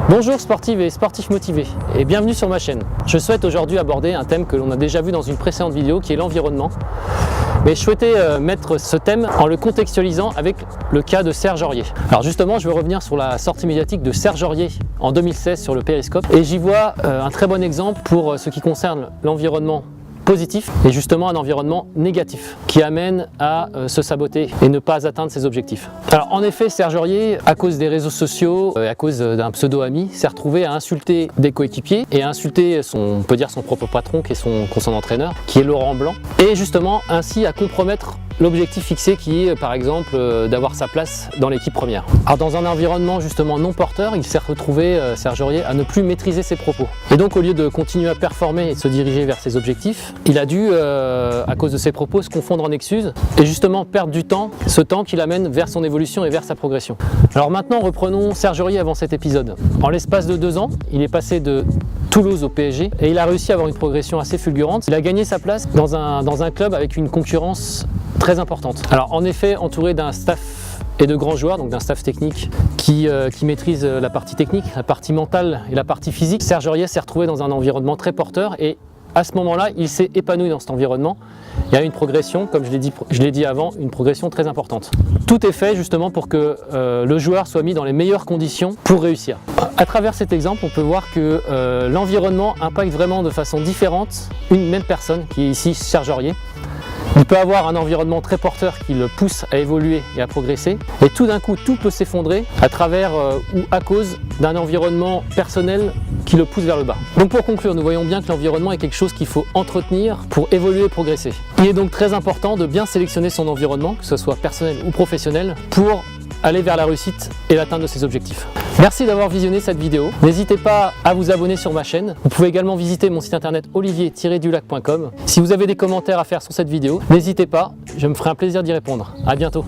Bonjour sportives et sportifs motivés et bienvenue sur ma chaîne. Je souhaite aujourd'hui aborder un thème que l'on a déjà vu dans une précédente vidéo qui est l'environnement. Mais je souhaitais mettre ce thème en le contextualisant avec le cas de Serge Aurier. Alors justement, je vais revenir sur la sortie médiatique de Serge Aurier en 2016 sur le Périscope et j'y vois un très bon exemple pour ce qui concerne l'environnement positif et justement un environnement négatif qui amène à se saboter et ne pas atteindre ses objectifs. Alors en effet, Serge Aurier, à cause des réseaux sociaux et à cause d'un pseudo-ami, s'est retrouvé à insulter des coéquipiers et à insulter on peut dire son propre patron qui est son entraîneur, qui est Laurent Blanc, et justement ainsi à compromettre l'objectif fixé qui est par exemple d'avoir sa place dans l'équipe première. Alors dans un environnement justement non porteur, il s'est retrouvé, Serge Aurier, à ne plus maîtriser ses propos. Et donc au lieu de continuer à performer et de se diriger vers ses objectifs, il a dû, à cause de ses propos, se confondre en excuses et justement perdre du temps, ce temps qui l'amène vers son évolution et vers sa progression. Alors maintenant reprenons Serge Aurier avant cet épisode. En l'espace de 2 ans, il est passé de Toulouse au PSG et il a réussi à avoir une progression assez fulgurante. Il a gagné sa place dans un club avec une concurrence très importante. Alors en effet, entouré d'un staff et de grands joueurs, donc d'un staff technique qui maîtrise la partie technique, la partie mentale et la partie physique, Serge Aurier s'est retrouvé dans un environnement très porteur et à ce moment-là, il s'est épanoui dans cet environnement. Il y a une progression, comme je l'ai dit avant, une progression très importante. Tout est fait justement pour que le joueur soit mis dans les meilleures conditions pour réussir. À travers cet exemple, on peut voir que l'environnement impacte vraiment de façon différente une même personne, qui est ici Serge Aurier. Il peut avoir un environnement très porteur qui le pousse à évoluer et à progresser, et tout d'un coup tout peut s'effondrer à travers ou à cause d'un environnement personnel qui le pousse vers le bas. Donc pour conclure, nous voyons bien que l'environnement est quelque chose qu'il faut entretenir pour évoluer et progresser. Il est donc très important de bien sélectionner son environnement, que ce soit personnel ou professionnel, pour aller vers la réussite et l'atteinte de ses objectifs. Merci d'avoir visionné cette vidéo. N'hésitez pas à vous abonner sur ma chaîne. Vous pouvez également visiter mon site internet olivier-dulac.com. Si vous avez des commentaires à faire sur cette vidéo, n'hésitez pas, je me ferai un plaisir d'y répondre. À bientôt.